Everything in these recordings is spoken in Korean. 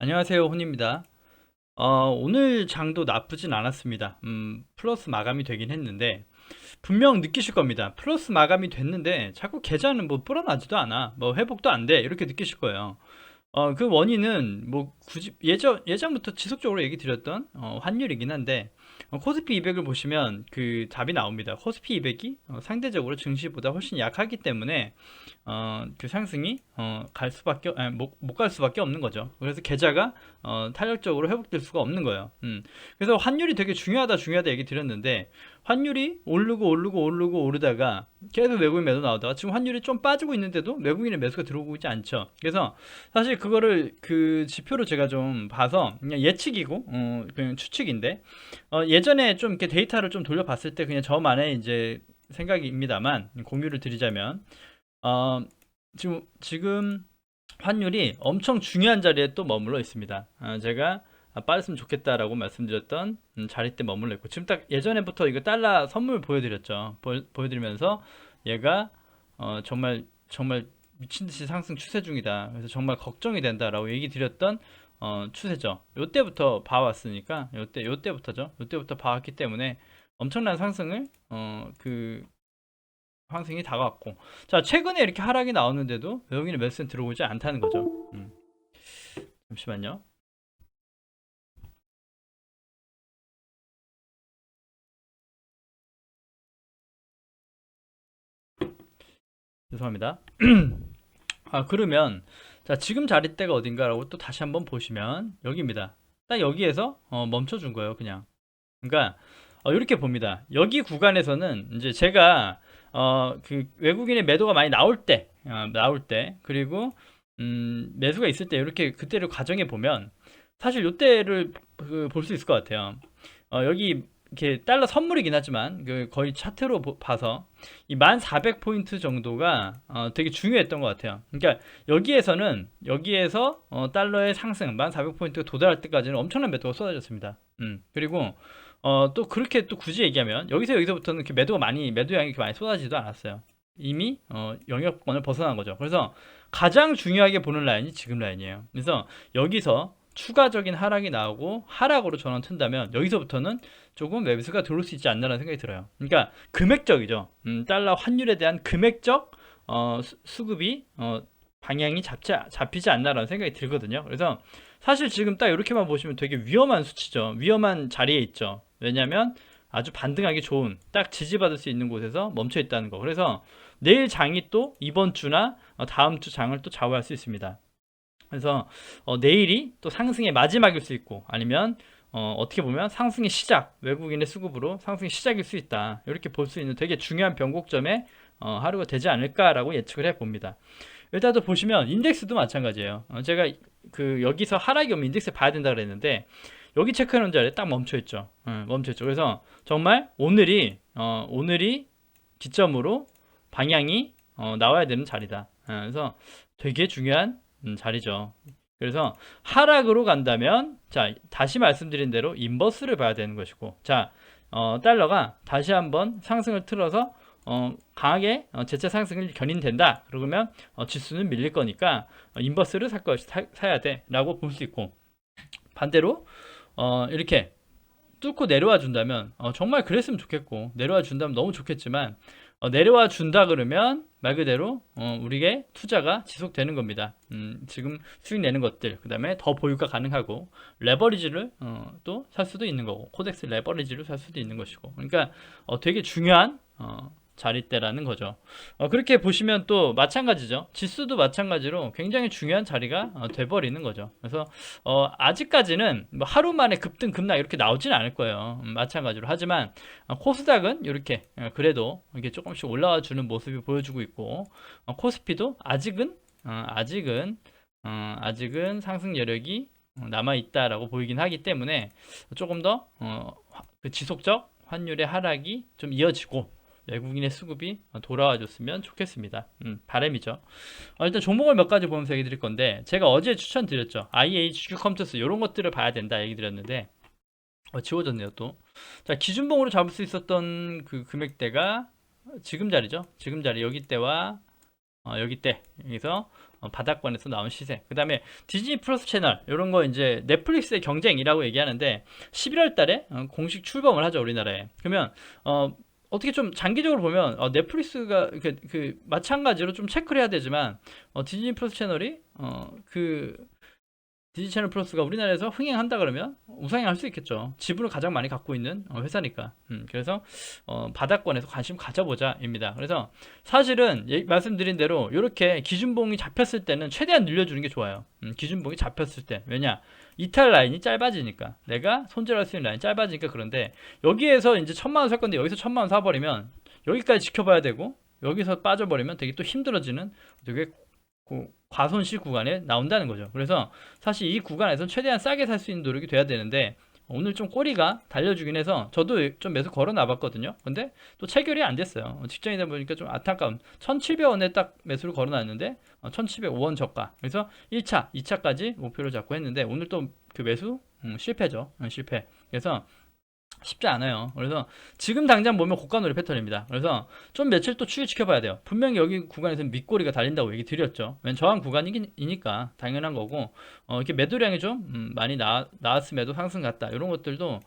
안녕하세요, 혼입니다. 오늘 장도 나쁘진 않았습니다. 플러스 마감이 되긴 했는데, 분명 느끼실 겁니다. 플러스 마감이 됐는데, 자꾸 계좌는 뭐 불어나지도 않아. 뭐 회복도 안 돼. 이렇게 느끼실 거예요. 그 원인은 뭐 굳이 예전부터 지속적으로 얘기 드렸던 환율이긴 한데, 코스피 200을 보시면 그 답이 나옵니다. 코스피 200이 상대적으로 증시보다 훨씬 약하기 때문에 그 상승이 갈 수밖에 못 갈 수밖에 없는 거죠. 그래서 계좌가 탄력적으로 회복될 수가 없는 거예요. 그래서 환율이 되게 중요하다 얘기 드렸는데 환율이 오르고 오르다가 계속 외국인 매도 나오다가 지금 환율이 좀 빠지고 있는데도 외국인의 매수가 들어오고 있지 않죠. 그래서 사실 그거를 그 지표로 제가 좀 봐서 그냥 예측이고 그냥 추측인데 예전에 좀 이렇게 데이터를 좀 돌려봤을 때 그냥 저만의 이제 생각입니다만 공유를 드리자면 어, 지금 환율이 엄청 중요한 자리에 또 머물러 있습니다. 제가 빠졌으면 좋겠다라고 말씀드렸던 자리 때 머물러 있고 지금 딱 예전에부터 이거 달러 선물 보여드렸죠. 보여드리면서 얘가 정말 미친 듯이 상승 추세 중이다. 그래서 정말 걱정이 된다라고 얘기 드렸던 추세죠. 요때부터 봐왔으니까 요때부터죠. 요때부터 봐왔기 때문에 엄청난 상승을 상승이 다가왔고 자 최근에 이렇게 하락이 나오는데도 외국인의 매수는 들어오지 않다는 거죠. 잠시만요. 죄송합니다. 그러면 자 지금 자릿대가 어딘가라고 또 다시 한번 보시면 여기입니다. 딱 여기에서 멈춰준 거예요 그냥. 그러니까 이렇게 봅니다. 여기 구간에서는 이제 제가 그 외국인의 매도가 많이 나올 때 그리고 매수가 있을 때 이렇게 그때를 가정해 보면 사실 요때를 볼 수 있을 것 같아요. 여기 이렇게 달러 선물이긴 하지만 그 거의 차트로 봐서 이 1400포인트 정도가 되게 중요했던 것 같아요. 그러니까 여기에서 달러의 상승 1400포인트가 도달할 때까지는 엄청난 매도가 쏟아졌습니다. 그리고 또 그렇게 또 굳이 얘기하면 여기서부터는 이렇게 매도량이 이렇게 많이 쏟아지지도 않았어요. 이미 영역권을 벗어난 거죠. 그래서 가장 중요하게 보는 라인이 지금 라인이에요. 그래서 여기서 추가적인 하락이 나오고 하락으로 전원 튼다면 여기서부터는 조금 매수가 들어올 수 있지 않나라는 생각이 들어요. 그러니까 금액적이죠. 달러 환율에 대한 금액적 수급이 방향이 잡히지 않나라는 생각이 들거든요. 그래서 사실 지금 딱 이렇게만 보시면 되게 위험한 수치죠. 위험한 자리에 있죠. 왜냐하면 아주 반등하기 좋은 딱 지지받을 수 있는 곳에서 멈춰 있다는 거. 그래서 내일 장이 또 이번 주나 다음 주 장을 또 좌우할 수 있습니다. 그래서 내일이 또 상승의 마지막일 수 있고 아니면 어떻게 보면 상승의 시작, 외국인의 수급으로 상승의 시작일 수 있다. 이렇게 볼 수 있는 되게 중요한 변곡점에 하루가 되지 않을까라고 예측을 해봅니다. 일단 또 보시면 인덱스도 마찬가지예요. 제가 그 여기서 하락이 오면 인덱스 봐야 된다 그랬는데 여기 체크해 놓은 자리에 딱 멈춰 있죠. 멈춰 있죠. 그래서 정말 오늘이 기점으로 방향이 나와야 되는 자리다. 그래서 되게 중요한 자리죠. 그래서 하락으로 간다면 자 다시 말씀드린 대로 인버스를 봐야 되는 것이고 자 달러가 다시 한번 상승을 틀어서 강하게 재차 상승을 견인된다 그러면 지수는 밀릴 거니까 인버스를 사야 돼 라고 볼 수 있고 반대로 이렇게 뚫고 내려와 준다면 정말 그랬으면 좋겠고 내려와 준다면 너무 좋겠지만 내려와 준다 그러면 말 그대로 우리의 투자가 지속되는 겁니다. 지금 수익 내는 것들 그 다음에 더 보유가 가능하고 레버리지를 또 살 수도 있는 거고 코덱스 레버리지를 살 수도 있는 것이고 그러니까 되게 중요한 자리대라는 거죠. 그렇게 보시면 또 마찬가지죠. 지수도 마찬가지로 굉장히 중요한 자리가 돼버리는 거죠. 그래서 아직까지는 뭐 하루 만에 급등 급락 이렇게 나오지는 않을 거예요. 마찬가지로 하지만 코스닥은 이렇게 그래도 이게 조금씩 올라와 주는 모습이 보여주고 있고 코스피도 아직은 상승 여력이 남아 있다라고 보이긴 하기 때문에 조금 더 그 지속적 환율의 하락이 좀 이어지고 외국인의 수급이 돌아와 줬으면 좋겠습니다. 바람이죠. 일단 종목을 몇 가지 보면서 얘기 드릴 건데 제가 어제 추천드렸죠. IHQ 컴투스 이런 것들을 봐야 된다 얘기 드렸는데 지워졌네요 또. 자 기준봉으로 잡을 수 있었던 그 금액대가 지금 자리죠. 지금 자리 여기 때와 여기 때 여기서 바닥권에서 나온 시세. 그 다음에 디즈니 플러스 채널 이런 거 이제 넷플릭스의 경쟁이라고 얘기하는데 11월 달에 공식 출범을 하죠, 우리나라에. 그러면 어떻게 좀 장기적으로 보면 넷플릭스가 마찬가지로 좀 체크를 해야 되지만 디즈니 플러스 채널이 디즈니 채널 플러스가 우리나라에서 흥행한다 그러면 우상향할 수 있겠죠. 지분을 가장 많이 갖고 있는 회사니까. 그래서 바닥권에서 관심 가져보자입니다. 그래서 사실은 말씀드린 대로 이렇게 기준봉이 잡혔을 때는 최대한 늘려주는 게 좋아요. 기준봉이 잡혔을 때. 왜냐? 이탈 라인이 짧아지니까. 내가 손절할 수 있는 라인이 짧아지니까. 그런데 여기에서 이제 1,000만 원 살 건데 여기서 1,000만 원 사버리면 여기까지 지켜봐야 되고 여기서 빠져버리면 되게 또 힘들어지는 되게 과손실 구간에 나온다는 거죠. 그래서 사실 이 구간에서 최대한 싸게 살 수 있는 노력이 돼야 되는데 오늘 좀 꼬리가 달려주긴 해서 저도 좀 매수 걸어 놔봤거든요. 근데 또 체결이 안 됐어요. 직전이다 보니까 좀 안타까운 1,700원에 딱 매수를 걸어 놨는데 1,705원 저가. 그래서 1차, 2차까지 목표를 잡고 했는데 오늘 또 그 매수 실패죠. 실패. 그래서 쉽지 않아요. 그래서 지금 당장 보면 고가놀이 패턴입니다. 그래서 좀 며칠 또 추이 지켜봐야 돼요. 분명히 여기 구간에서는 밑꼬리가 달린다고 얘기 드렸죠. 왜냐면 저항 구간이니까 당연한 거고 이렇게 매도량이 좀 많이 나왔음에도 상승 같다. 이런 것들도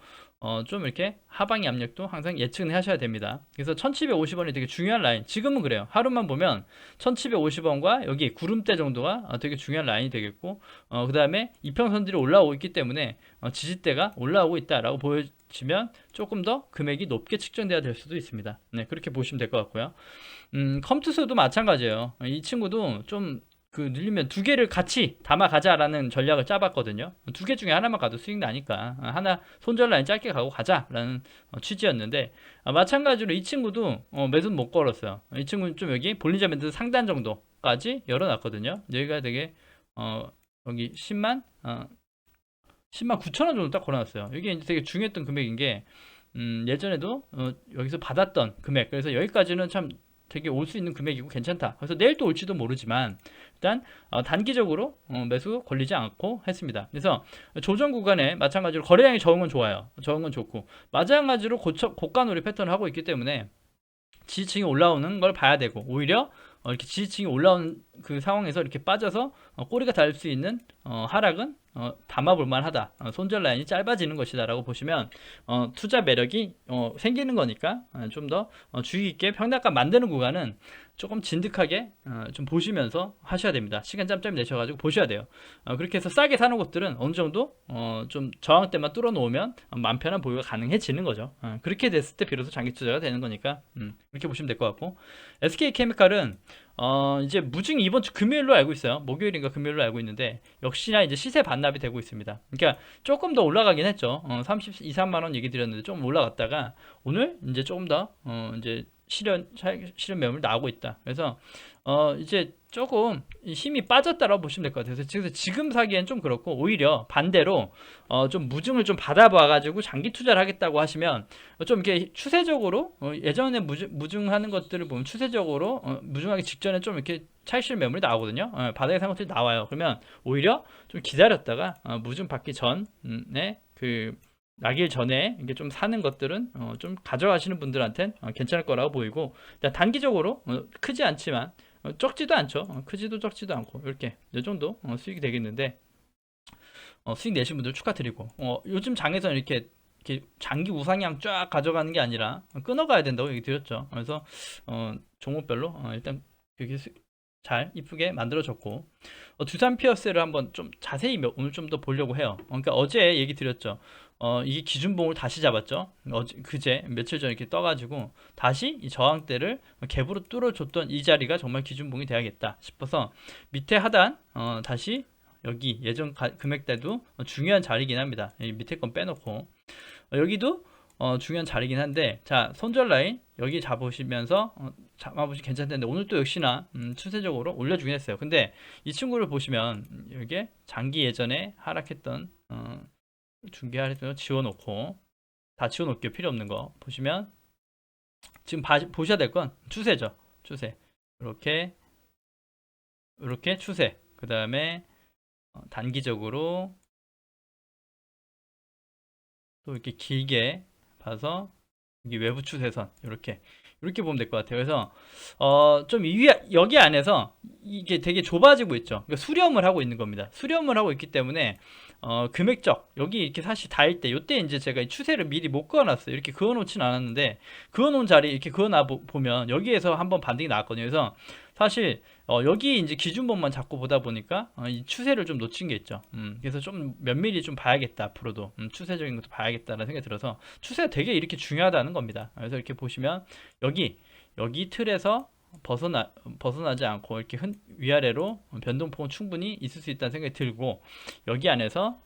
좀 이렇게 하방의 압력도 항상 예측을 하셔야 됩니다. 그래서 1,750원이 되게 중요한 라인. 지금은 그래요. 하루만 보면 1,750원과 여기 구름대 정도가 되게 중요한 라인이 되겠고 그 다음에 이평선들이 올라오고 있기 때문에 지지대가 올라오고 있다라고 보여지면 조금 더 금액이 높게 측정돼야 될 수도 있습니다. 네, 그렇게 보시면 될 것 같고요. 컴투스도 마찬가지예요. 이 친구도 좀 늘리면 두 개를 같이 담아가자라는 전략을 짜봤거든요. 두 개 중에 하나만 가도 수익 나니까 하나 손절 라인 짧게 가고 가자라는 취지였는데 마찬가지로 이 친구도 매수 못 걸었어요. 이 친구는 좀 여기 볼린저 밴드 상단 정도까지 열어놨거든요. 여기가 되게 여기 10만 9천원 정도 딱 걸어놨어요. 이게 이제 되게 중요했던 금액인 게 예전에도 여기서 받았던 금액. 그래서 여기까지는 참 되게 올 수 있는 금액이고 괜찮다. 그래서 내일 또 올지도 모르지만 일단 단기적으로 매수 걸리지 않고 했습니다. 그래서 조정 구간에 마찬가지로 거래량이 적은 건 좋아요. 적은 건 좋고 마찬가지로 고가놀이 패턴을 하고 있기 때문에 지지층이 올라오는 걸 봐야 되고 오히려 이렇게 지지층이 올라오는 그 상황에서 이렇게 빠져서 꼬리가 달릴 수 있는 하락은 담아볼 만하다. 손절 라인이 짧아지는 것이다 라고 보시면 투자 매력이 생기는 거니까 좀 더 주의 깊게 평단가 만드는 구간은 조금 진득하게 좀 보시면서 하셔야 됩니다. 시간 짬짬이 내셔가지고 보셔야 돼요. 그렇게 해서 싸게 사는 곳들은 어느 정도 좀 저항대만 뚫어 놓으면 마음 편한 보유가 가능해지는 거죠. 그렇게 됐을 때 비로소 장기 투자가 되는 거니까 그렇게 보시면 될 것 같고 SK케미칼은 이제 무증 이번 주 금요일로 알고 있어요. 목요일인가 금요일로 알고 있는데 역시나 이제 시세 반납이 되고 있습니다. 그러니까 조금 더 올라가긴 했죠. 32, 3만 원 얘기 드렸는데 좀 올라갔다가 오늘 이제 조금 더 이제 실현 매물 나오고 있다. 그래서 이제 조금 힘이 빠졌다라고 보시면 될 것 같아요. 그래서 지금 사기엔 좀 그렇고 오히려 반대로 좀 무증을 좀 받아봐가지고 장기 투자를 하겠다고 하시면 좀 이렇게 추세적으로 예전에 무증하는 것들을 보면 추세적으로 무증하기 직전에 좀 이렇게 차익실 매물이 나오거든요. 바닥에 산 것들이 나와요. 그러면 오히려 좀 기다렸다가 무증 받기 전에 나길 전에 이게 좀 사는 것들은 좀 가져가시는 분들한텐 괜찮을 거라고 보이고 단기적으로 크지 않지만 적지도 않죠. 크지도 적지도 않고 이렇게 이 정도 수익이 되겠는데 수익 내신 분들 축하드리고 요즘 장에서는 이렇게 장기 우상향 쫙 가져가는 게 아니라 끊어가야 된다고 얘기 드렸죠. 그래서 종목별로 일단 그렇게 잘 이쁘게 만들어졌고 두산 피어스를 한번 좀 자세히 오늘 좀 더 보려고 해요. 그러니까 어제 얘기 드렸죠. 이게 기준봉을 다시 잡았죠. 그제 며칠 전에 이렇게 떠가지고 다시 이 저항대를 갭으로 뚫어줬던 이 자리가 정말 기준봉이 돼야겠다 싶어서 밑에 하단 다시 여기 예전 금액대도 중요한 자리긴 합니다. 이 밑에 건 빼놓고 여기도 중요한 자리긴 한데 자 손절 라인 여기 잡으시면서 잡아보시면 괜찮던데 오늘 또 역시나 추세적으로 올려주긴 했어요. 근데 이 친구를 보시면 이게 장기 예전에 하락했던 중개할 때 지워놓고 다 지워놓을게요. 필요 없는 거 보시면 지금 보셔야 될 건 추세죠. 추세 이렇게 추세 그 다음에 단기적으로 또 이렇게 길게 봐서 여기 외부 추세선 이렇게 이렇게 보면 될 것 같아요. 그래서 좀 여기 안에서 이게 되게 좁아지고 있죠. 그러니까 수렴을 하고 있는 겁니다. 수렴을 하고 있기 때문에 금액적 여기 이렇게 사실 닿을 때 이때 이제 제가 이 추세를 미리 못 그어놨어요. 이렇게 그어놓진 않았는데 그어놓은 자리 이렇게 그어놔 보면 여기에서 한번 반등이 나왔거든요. 그래서 사실 여기 이제 기준선만 잡고 보다 보니까 이 추세를 좀 놓친 게 있죠. 그래서 좀 면밀히 좀 봐야겠다 앞으로도 추세적인 것도 봐야겠다라는 생각이 들어서 추세가 되게 이렇게 중요하다는 겁니다. 그래서 이렇게 보시면 여기 틀에서 벗어나지 않고 이렇게 위아래로 변동폭은 충분히 있을 수 있다는 생각이 들고 여기 안에서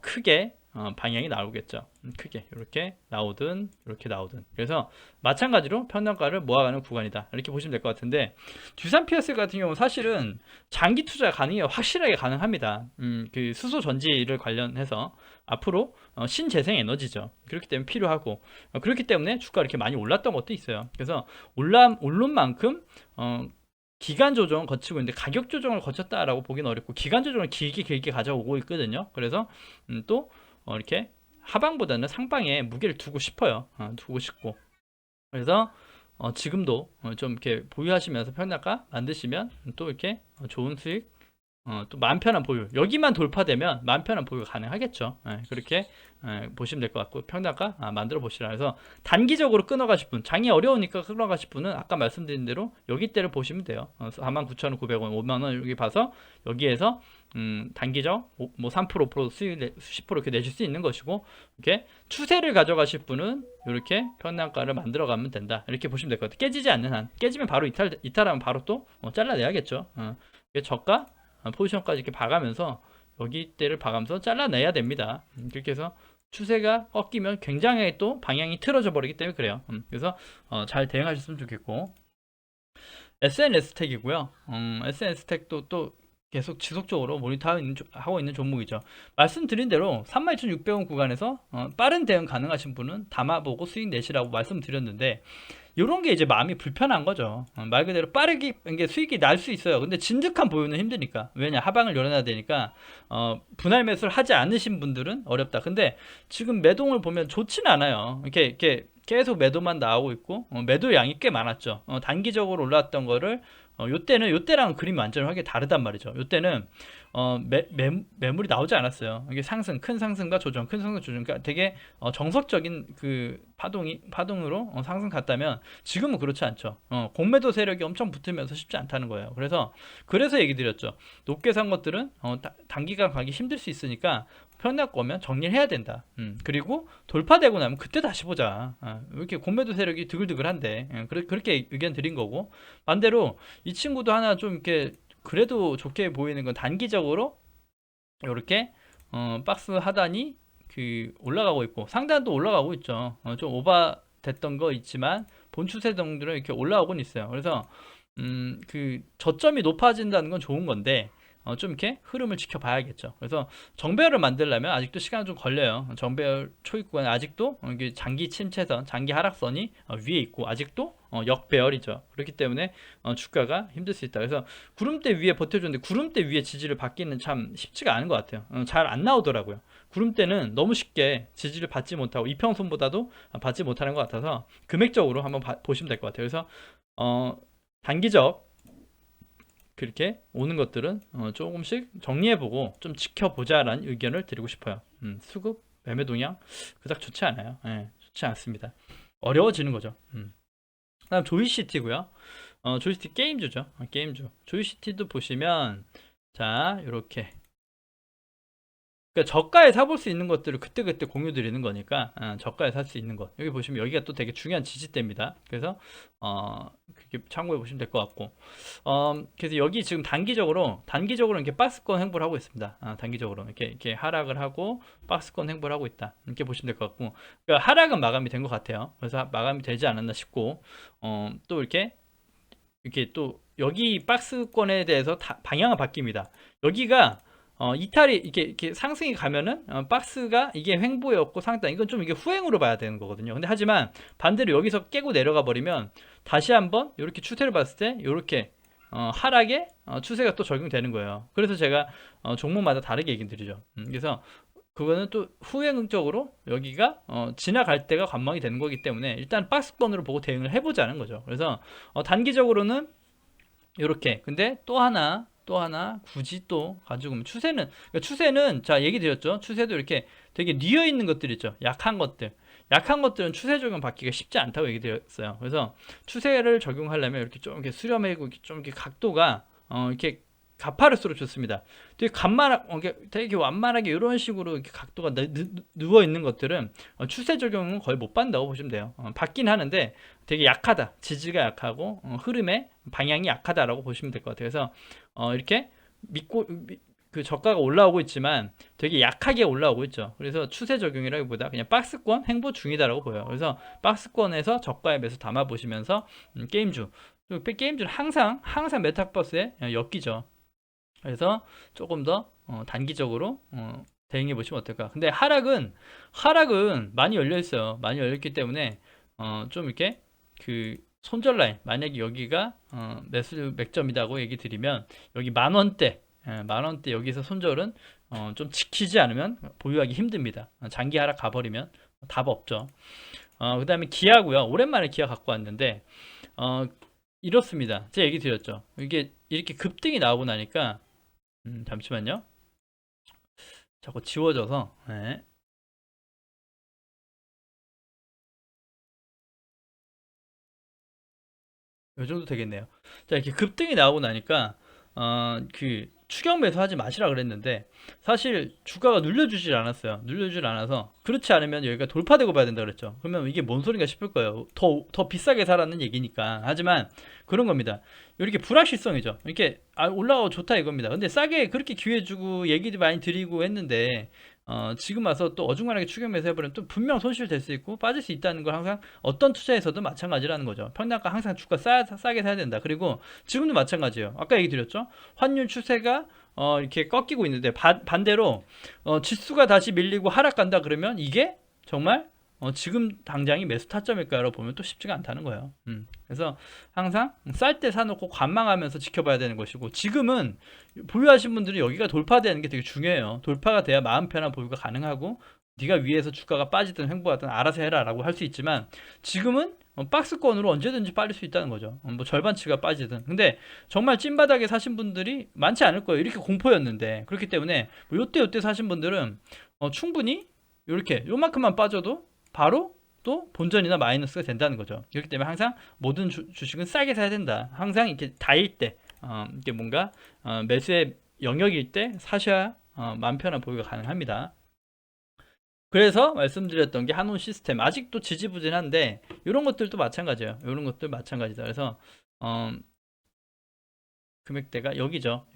크게 방향이 나오겠죠. 크게 이렇게 나오든 이렇게 나오든 그래서 마찬가지로 평단가를 모아가는 구간이다 이렇게 보시면 될 것 같은데 두산 PS 같은 경우 사실은 장기 투자 가능해요. 확실하게 가능합니다. 그 수소 전지를 관련해서 앞으로 신재생 에너지죠. 그렇기 때문에 필요하고 그렇기 때문에 주가 이렇게 많이 올랐던 것도 있어요. 그래서 오른 만큼 기간 조정을 거치고 있는데 가격 조정을 거쳤다라고 보기는 어렵고 기간 조정을 길게 가져오고 있거든요. 그래서 또 이렇게 하방보다는 상방에 무게를 두고 싶어요. 두고 싶고 그래서 지금도 좀 이렇게 보유하시면서 평단가 만드시면 또 이렇게 좋은 수익 또 마음 편한 보유 여기만 돌파되면 마음 편한 보유가 가능하겠죠. 그렇게 보시면 될 것 같고 평단가 만들어 보시라. 그래서 단기적으로 끊어가실 분 장이 어려우니까 끊어가실 분은 아까 말씀드린 대로 여기 때를 보시면 돼요. 49,900원 5만원 여기 봐서 여기에서 단기적 뭐 3% 5% 수익 10% 이렇게 내실 수 있는 것이고 이렇게 추세를 가져가실 분은 이렇게 평단가를 만들어 가면 된다 이렇게 보시면 될 것 같아요. 깨지지 않는 한 깨지면 바로 이탈하면 바로 또 잘라내야겠죠. 저가 포지션까지 이렇게 봐가면서 여기 때를 봐가면서 잘라내야 됩니다. 그렇게 해서 추세가 꺾이면 굉장히 또 방향이 틀어져 버리기 때문에 그래요. 그래서 잘 대응하셨으면 좋겠고 SNS택이고요. SNS택도 또 계속 지속적으로 모니터하고 있는 종목이죠. 말씀드린 대로 32,600원 구간에서 빠른 대응 가능하신 분은 담아보고 수익 내시라고 말씀드렸는데 이런 게 이제 마음이 불편한 거죠. 말 그대로 빠르게 이게 수익이 날 수 있어요. 근데 진득한 보유는 힘드니까. 왜냐 하방을 열어놔야 되니까 분할 매수를 하지 않으신 분들은 어렵다. 근데 지금 매동을 보면 좋지는 않아요. 이렇게 계속 매도만 나오고 있고 매도 양이 꽤 많았죠. 단기적으로 올라왔던 거를 요때랑 그림이 완전히 확연히 다르단 말이죠. 요때는 매물이 나오지 않았어요. 이게 큰 상승과 조정, 큰 상승 조정, 그러니까 되게 정석적인 그 파동으로 상승 갔다면 지금은 그렇지 않죠. 공매도 세력이 엄청 붙으면서 쉽지 않다는 거예요. 그래서 얘기 드렸죠. 높게 산 것들은 단기간 가기 힘들 수 있으니까 편할 거면 정리를 해야 된다. 그리고 돌파되고 나면 그때 다시 보자. 이렇게 공매도 세력이 드글드글한데 그렇게 의견 드린 거고 반대로 이 친구도 하나 좀 이렇게 그래도 좋게 보이는 건 단기적으로 이렇게 박스 하단이 그 올라가고 있고 상단도 올라가고 있죠. 좀 오버 됐던 거 있지만 본 추세 정도로 이렇게 올라오곤 있어요. 그래서 그 저점이 높아진다는 건 좋은 건데 좀 이렇게 흐름을 지켜봐야겠죠. 그래서 정배열을 만들려면 아직도 시간이 좀 걸려요. 정배열 초입 구간 아직도 이게 장기 침체선, 장기 하락선이 위에 있고 아직도 역배열이죠. 그렇기 때문에 주가가 힘들 수 있다. 그래서 구름대 위에 버텨줬는데 구름대 위에 지지를 받기는 참 쉽지가 않은 것 같아요. 잘 안 나오더라고요. 구름대는 너무 쉽게 지지를 받지 못하고 이평선보다도 받지 못하는 것 같아서 금액적으로 한번 보시면 될 것 같아요. 그래서 단기적 그렇게 오는 것들은 조금씩 정리해보고 좀 지켜보자라는 의견을 드리고 싶어요. 수급 매매 동향 그닥 좋지 않아요. 좋지 않습니다. 어려워지는 거죠. 그다음 조이시티고요. 조이시티 게임주죠. 게임주. 조이시티도 보시면 자 이렇게 그러니까 저가에 사볼 수 있는 것들을 그때그때 공유 드리는 거니까 저가에 살 수 있는 것 여기 보시면 여기가 또 되게 중요한 지지대입니다. 그래서 그렇게 참고해 보시면 될 것 같고 그래서 여기 지금 단기적으로 이렇게 박스권 횡보를 하고 있습니다. 단기적으로 이렇게 하락을 하고 박스권 횡보를 하고 있다 이렇게 보시면 될 것 같고 그러니까 하락은 마감이 된 것 같아요. 그래서 마감이 되지 않았나 싶고 또 이렇게 또 여기 박스권에 대해서 방향은 바뀝니다. 여기가 이탈이 이렇게 상승이 가면은 박스가 이게 횡보였고 상단 이건 좀 이게 후행으로 봐야 되는 거거든요. 근데 하지만 반대로 여기서 깨고 내려가 버리면 다시 한번 이렇게 추세를 봤을 때 이렇게 하락에 추세가 또 적용되는 거예요. 그래서 제가 종목마다 다르게 얘기 드리죠. 그래서 그거는 또 후행적으로 여기가 지나갈 때가 관망이 되는 거기 때문에 일단 박스권으로 보고 대응을 해보자는 거죠. 그래서 단기적으로는 이렇게. 근데 또 하나 굳이 또 가지고 오면 추세는, 그러니까 추세는 자 얘기 드렸죠. 추세도 이렇게 되게 뉘어 있는 것들 있죠. 약한 것들은 추세 적용 받기가 쉽지 않다고 얘기 드렸어요. 그래서 추세를 적용하려면 이렇게 좀 이렇게 수렴하고 좀 이렇게 각도가 이렇게 가파를수록 좋습니다. 되게 완만하게 이런 식으로 이렇게 각도가 누워 있는 것들은 추세 적용은 거의 못 받는다고 보시면 돼요. 받긴 하는데 되게 약하다. 지지가 약하고 흐름의 방향이 약하다라고 보시면 될 것 같아요. 그래서 이렇게 그 저가가 올라오고 있지만 되게 약하게 올라오고 있죠. 그래서 추세 적용이라기보다 그냥 박스권 행보 중이다라고 보여요. 그래서 박스권에서 저가에 매수 담아 보시면서 게임주는 항상 메타버스에 엮이죠. 그래서 조금 더 단기적으로 대응해 보시면 어떨까. 근데 하락은 많이 열려 있어요. 많이 열렸기 때문에 좀 이렇게 그 손절 라인, 만약에 여기가 매수 맥점이라고 얘기 드리면 여기 만원대 여기서 손절은 좀 지키지 않으면 보유하기 힘듭니다. 장기 하락 가버리면 답 없죠. 그 다음에 기아고요. 오랜만에 기아 갖고 왔는데 이렇습니다. 제가 얘기 드렸죠. 이게 이렇게 급등이 나오고 나니까 잠시만요. 자꾸 지워져서. 네. 요 정도 되겠네요. 자, 이렇게 급등이 나오고 나니까 그 추격 매수하지 마시라 그랬는데 사실 주가가 눌려주질 않았어요. 눌려주질 않아서 그렇지 않으면 여기가 돌파되고 봐야 된다 그랬죠. 그러면 이게 뭔 소린가 싶을 거예요. 더 비싸게 사라는 얘기니까. 하지만 그런 겁니다. 이렇게 불확실성이죠. 이렇게 올라가고 좋다 이겁니다. 근데 싸게 그렇게 기회 주고 얘기도 많이 드리고 했는데 지금 와서 또 어중간하게 추격 매수 해버리면 또 분명 손실 될 수 있고 빠질 수 있다는 걸 항상 어떤 투자에서도 마찬가지라는 거죠. 평단가 항상 주가 싸게 사야 된다. 그리고 지금도 마찬가지예요. 아까 얘기 드렸죠. 환율 추세가 이렇게 꺾이고 있는데 반대로 지수가 다시 밀리고 하락간다 그러면 이게 정말 지금 당장이 매수 타점일까요? 보면 또 쉽지가 않다는 거예요. 그래서 항상 쌀 때 사놓고 관망하면서 지켜봐야 되는 것이고 지금은 보유하신 분들은 여기가 돌파되는 게 되게 중요해요. 돌파가 돼야 마음 편한 보유가 가능하고 네가 위에서 주가가 빠지든 횡보하든 알아서 해라 라고 할 수 있지만 지금은 박스권으로 언제든지 빠질 수 있다는 거죠. 뭐 절반치가 빠지든. 근데 정말 찐바닥에 사신 분들이 많지 않을 거예요. 이렇게 공포였는데. 그렇기 때문에 뭐 요때 사신 분들은 충분히 이렇게 요만큼만 빠져도 바로 또 본전이나 마이너스가 된다는 거죠. 그렇기 때문에 항상 모든 주식은 싸게 사야 된다. 항상 이렇게 다일 때, 이게 뭔가 매수의 영역일 때 사셔야 마음 편한 보유가 가능합니다. 그래서 말씀드렸던 게 한온 시스템 아직도 지지부진한데 이런 것들도 마찬가지예요. 이런 것들 마찬가지다. 그래서 금액대가 여기죠.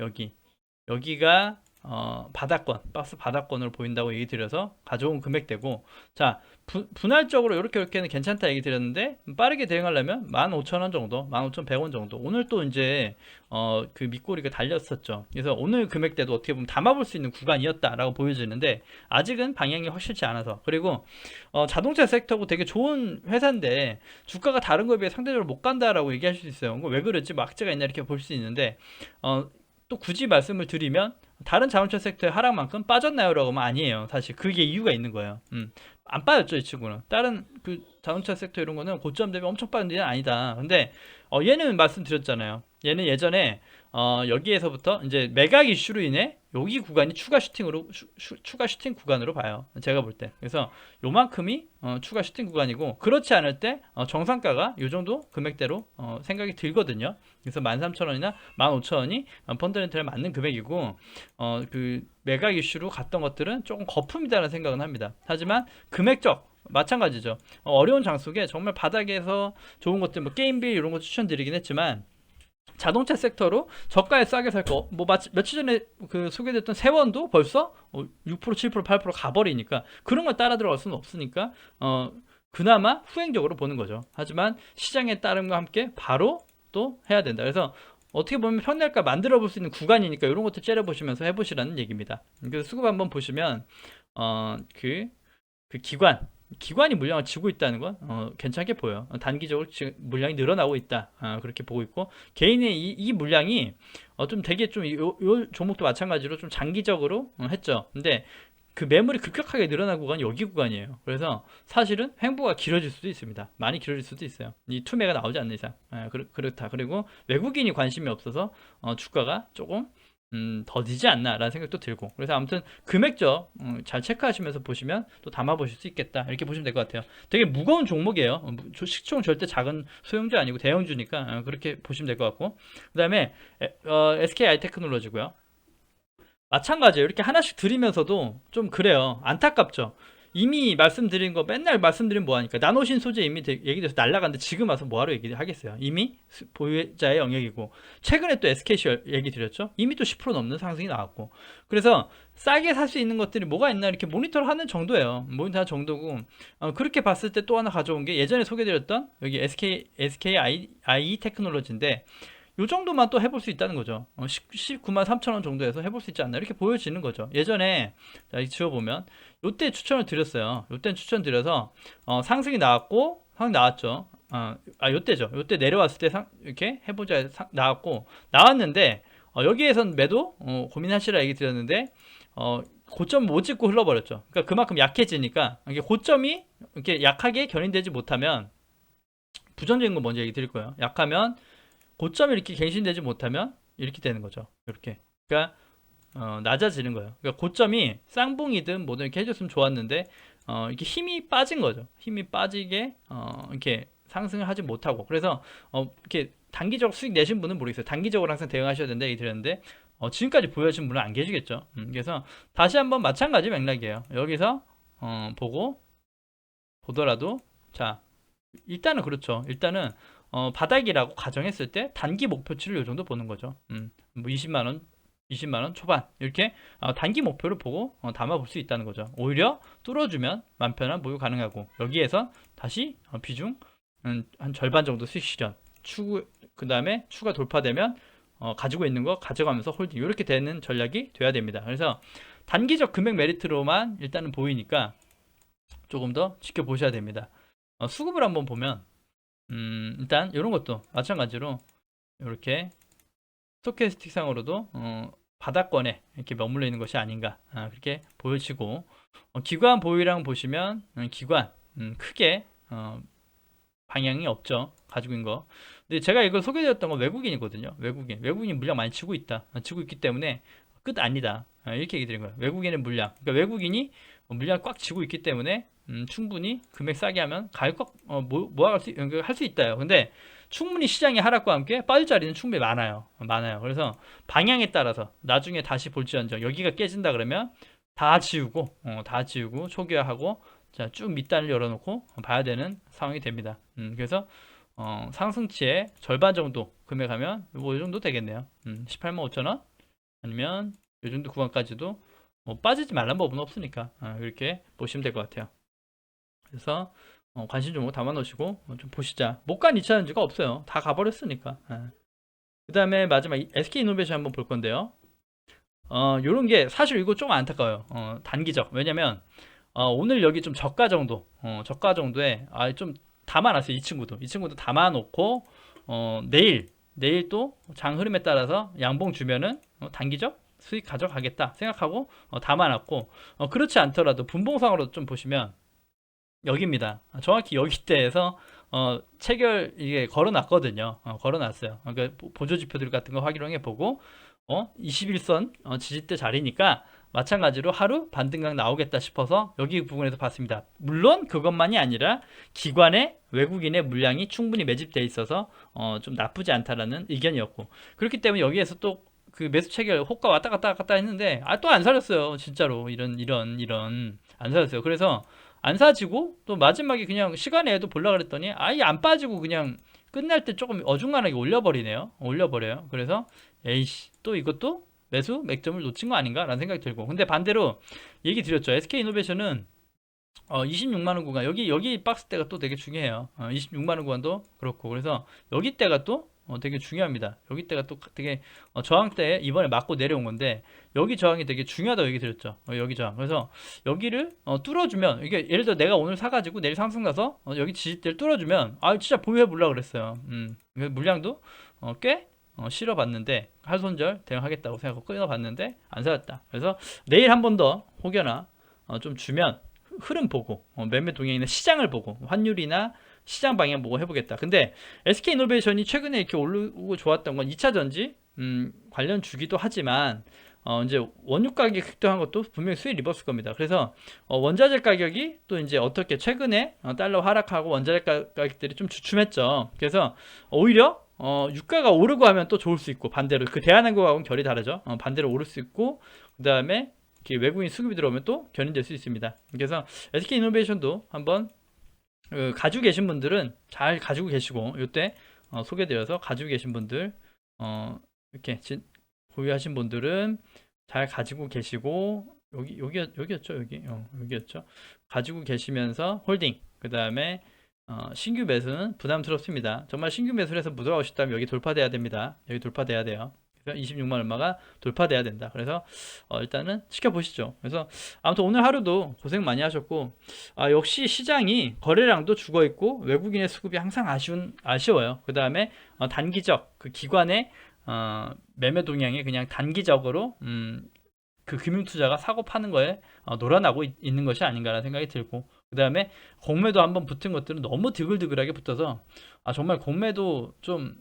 여기가 박스 바닥권으로 보인다고 얘기 드려서 가져온 금액대고, 자 분할적으로 이렇게는 괜찮다 얘기 드렸는데 빠르게 대응하려면 15,000원 정도, 15,100원 정도. 오늘 또 이제 그 밑꼬리가 달렸었죠. 그래서 오늘 금액대도 어떻게 보면 담아볼 수 있는 구간이었다라고 보여지는데 아직은 방향이 확실치 않아서. 그리고 자동차 섹터고 되게 좋은 회사인데 주가가 다른 거에 비해 상대적으로 못 간다라고 얘기할 수 있어요. 왜 그랬지? 뭐 악재가 있나 이렇게 볼 수 있는데 또 굳이 말씀을 드리면 다른 자동차 섹터의 하락만큼 빠졌나요? 라고 하면 아니에요. 사실 그게 이유가 있는 거예요. 안 빠졌죠, 이 친구는. 다른 그 자동차 섹터 이런 거는 고점 대비 엄청 빠진 데는 아니다. 근데 얘는 말씀드렸잖아요. 얘는 예전에 여기에서부터 이제 매각 이슈로 인해 여기 구간이 추가 슈팅 구간으로 봐요. 제가 볼 때. 그래서 요만큼이 추가 슈팅 구간이고 그렇지 않을 때 정상가가 요 정도 금액대로 생각이 들거든요. 그래서 13,000원이나 15,000원이 펀더멘털에 맞는 금액이고 그 매각 이슈로 갔던 것들은 조금 거품이다라는 생각은 합니다. 하지만 금액적 마찬가지죠. 어려운 장속에 정말 바닥에서 좋은 것들 뭐 게임빌 이런 거 추천드리긴 했지만 자동차 섹터로 저가에 싸게 살 거, 뭐 며칠 전에 그 소개됐던 세원도 벌써 6%, 7%, 8% 가버리니까 그런 걸 따라 들어갈 수는 없으니까 그나마 후행적으로 보는 거죠. 하지만 시장의 따름과 함께 바로 또 해야 된다. 그래서 어떻게 보면 평균가 만들어 볼 수 있는 구간이니까 이런 것도 째려보시면서 해보시라는 얘기입니다. 그래서 수급 한번 보시면 그 기관이 물량을 지고 있다는 건 괜찮게 보여요. 단기적으로 물량이 늘어나고 있다. 그렇게 보고 있고 개인의 이 물량이 좀 되게 좀 요 종목도 마찬가지로 좀 장기적으로 했죠. 근데 그 매물이 급격하게 늘어난 구간이 여기 구간이에요. 그래서 사실은 횡보가 길어질 수도 있습니다. 많이 길어질 수도 있어요. 이 투매가 나오지 않는 이상. 그렇다. 그리고 외국인이 관심이 없어서 주가가 조금 더디지 않나라는 생각도 들고. 그래서 아무튼 금액적 잘 체크하시면서 보시면 또 담아 보실 수 있겠다, 이렇게 보시면 될 것 같아요. 되게 무거운 종목이에요. 시총 절대 작은 소형주 아니고 대형주니까 그렇게 보시면 될 것 같고. 그 다음에 SK 아이테크놀로지고요. 마찬가지예요. 이렇게 하나씩 드리면서도 좀 그래요. 안타깝죠. 이미 말씀드린 거 맨날 말씀드리면 뭐하니까 나노신 소재 이미 얘기돼서 날라갔는데 지금 와서 뭐하러 얘기하겠어요. 이미 보유자의 영역이고, 최근에 또 SKC 얘기 드렸죠. 이미 또 10% 넘는 상승이 나왔고. 그래서 싸게 살 수 있는 것들이 뭐가 있나 이렇게 모니터를 하는 정도예요. 모니터 정도고, 그렇게 봤을 때 또 하나 가져온 게 예전에 소개드렸던 여기 SKI 테크놀로지인데, 요 정도만 또 해볼 수 있다는 거죠. 19만 3천 원 정도에서 해볼 수 있지 않나, 이렇게 보여지는 거죠. 예전에 자, 지워보면 요때 추천을 드렸어요. 요때 추천 드려서 상승이 나왔고, 상승 나왔죠. 요때죠. 요때 내려왔을 때 이렇게 해보자 나왔고, 나왔는데 여기에선 매도 고민하시라 얘기 드렸는데 고점 못 찍고 흘러버렸죠. 그러니까 그만큼 약해지니까, 이게 고점이 이렇게 약하게 견인되지 못하면, 부정적인 거 먼저 얘기 드릴 거예요. 약하면 고점이 이렇게 갱신되지 못하면 이렇게 되는 거죠. 이렇게. 그러니까 낮아지는 거예요. 그러니까 고점이 쌍봉이든 뭐든 이렇게 해줬으면 좋았는데 이렇게 힘이 빠진 거죠. 힘이 빠지게 이렇게 상승을 하지 못하고. 그래서 이렇게 단기적 수익 내신 분은 모르겠어요. 단기적으로 항상 대응하셔야 된다 얘기 드렸는데 지금까지 보여준 분은 안 계시겠죠. 그래서 다시 한번 마찬가지 맥락이에요. 여기서 보더라도, 자, 일단은 그렇죠. 일단은 바닥이라고 가정했을 때 단기 목표치를 요 정도 보는 거죠. 뭐 20만원 초반 이렇게 단기 목표를 보고 담아 볼 수 있다는 거죠. 오히려 뚫어주면 맘 편한 보유 가능하고, 여기에서 다시 비중 한 절반 정도 수익 실현, 그 다음에 추가 돌파되면 가지고 있는 거 가져가면서 홀딩, 이렇게 되는 전략이 돼야 됩니다. 그래서 단기적 금액 메리트로만 일단은 보이니까 조금 더 지켜보셔야 됩니다. 수급을 한번 보면 일단 이런 것도 마찬가지로 이렇게 스토캐스틱 상으로도 바닥권에 이렇게 머물러 있는 것이 아닌가, 그렇게 보여지고, 기관 보유량 보시면 기관 크게 방향이 없죠. 가지고 있는 거. 근데 제가 이걸 소개드렸던 건 외국인이거든요. 외국인이 물량 많이 치고 있다. 치고 있기 때문에 끝 아니다, 이렇게 얘기 드린 거예요. 외국인의 물량, 그러니까 외국인이 물량 꽉 쥐고 있기 때문에 충분히 금액 싸게 하면 가격 모아갈 수 있다요. 근데 충분히 시장의 하락과 함께 빠질 자리는 충분히 많아요. 그래서 방향에 따라서 나중에 다시 볼지언정 여기가 깨진다 그러면 다 지우고 초기화하고, 자, 쭉 밑단을 열어놓고 봐야 되는 상황이 됩니다. 그래서 상승치의 절반 정도 금액하면 이 정도 되겠네요. 18만 5천원 아니면 이 정도 구간까지도 빠지지 말란 법은 없으니까 이렇게 보시면 될 것 같아요. 그래서 관심 종목 담아 놓으시고 좀 보시자. 못 간 2차전지가 없어요. 다 가버렸으니까. 그 다음에 마지막 SK이노베이션 한번 볼 건데요. 요런 게 사실 이거 좀 안타까워요. 단기적. 왜냐면 오늘 여기 좀 저가 정도에 좀 담아놨어요. 이 친구도 담아놓고 내일 또 장 흐름에 따라서 양봉 주면은 단기적 수익 가져가겠다 생각하고 담아놨고, 그렇지 않더라도 분봉상으로 좀 보시면 여기입니다. 정확히 여기때에서 체결 이게 걸어놨거든요. 걸어놨어요. 그러니까 보조지표들 같은 거 활용해 보고 21선 지지대 자리니까 마찬가지로 하루 반등각 나오겠다 싶어서 여기 부분에서 봤습니다. 물론 그것만이 아니라 기관의 외국인의 물량이 충분히 매집돼 있어서 좀 나쁘지 않다라는 의견이었고, 그렇기 때문에 여기에서 또 그 매수 체결 호가 왔다 갔다 했는데 또 안 살렸어요. 진짜로 이런 안 살렸어요. 그래서 안 사지고 또 마지막에 그냥 시간에도 볼라 그랬더니 아예 안 빠지고 그냥 끝날 때 조금 어중간하게 올려버려요. 그래서 에이씨, 또 이것도 매수 맥점을 놓친 거 아닌가 라는 생각이 들고, 근데 반대로 얘기 드렸죠. SK이노베이션은 26만원 구간, 여기 박스대가 또 되게 중요해요. 26만원 구간도 그렇고, 그래서 여기 때가 또 되게 중요합니다. 여기 때가 또 되게 저항대 이번에 맞고 내려온 건데, 여기 저항이 되게 중요하다고 얘기 드렸죠. 여기 저항. 그래서 여기를 뚫어주면, 이게 예를 들어 내가 오늘 사가지고 내일 상승 나서 여기 지지대를 뚫어주면 진짜 보유해 보려고 그랬어요. 물량도 꽤 실어봤는데, 할손절 대응하겠다고 생각하고 끊어봤는데 안 살았다. 그래서 내일 한 번 더 혹여나 좀 주면 흐름 보고 매매 동향이나 시장을 보고 환율이나 시장 방향 보고 해보겠다. 근데 SK이노베이션이 최근에 이렇게 오르고 좋았던 건 2차 전지 관련 주기도 하지만 이제 원유 가격이 급등한 것도 분명히 수익 입었을 겁니다. 그래서 원자재 가격이 또 이제 어떻게 최근에 달러 하락하고 원자재 가격들이 좀 주춤했죠. 그래서 오히려 유가가 오르고 하면 또 좋을 수 있고 반대로 그 대한항공하고는 결이 다르죠. 반대로 오를 수 있고 그 다음에 외국인 수급이 들어오면 또 견인될 수 있습니다. 그래서 SK이노베이션도 한번 가지고 계신 분들은 잘 가지고 계시고 이때 소개드려서 가지고 계신 분들 이렇게 보유하신 분들은 잘 가지고 계시고 여기였죠 여기였죠 가지고 계시면서 홀딩 그 다음에 신규 매수는 부담스럽습니다. 정말 신규 매수를 해서 무더하고 싶다면 여기 돌파돼야 됩니다. 여기 돌파돼야 돼요. 그래서 26만 얼마가 돌파돼야 된다. 그래서 일단은 지켜보시죠. 그래서 아무튼 오늘 하루도 고생 많이 하셨고 역시 시장이 거래량도 죽어있고 외국인의 수급이 항상 아쉬워요. 그 다음에 단기적 그 기관의 매매 동향이 그냥 단기적으로 그 금융투자가 사고 파는 거에 놀아나고 있는 것이 아닌가라는 생각이 들고 그 다음에 공매도 한번 붙은 것들은 너무 드글드글하게 붙어서 정말 공매도 좀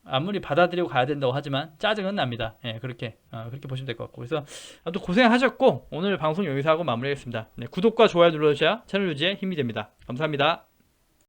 아무리 받아들이고 가야 된다고 하지만 짜증은 납니다. 예, 그렇게 보시면 될 것 같고 그래서 또 고생하셨고 오늘 방송 여기서 하고 마무리하겠습니다. 네, 구독과 좋아요 눌러주셔야 채널 유지에 힘이 됩니다. 감사합니다.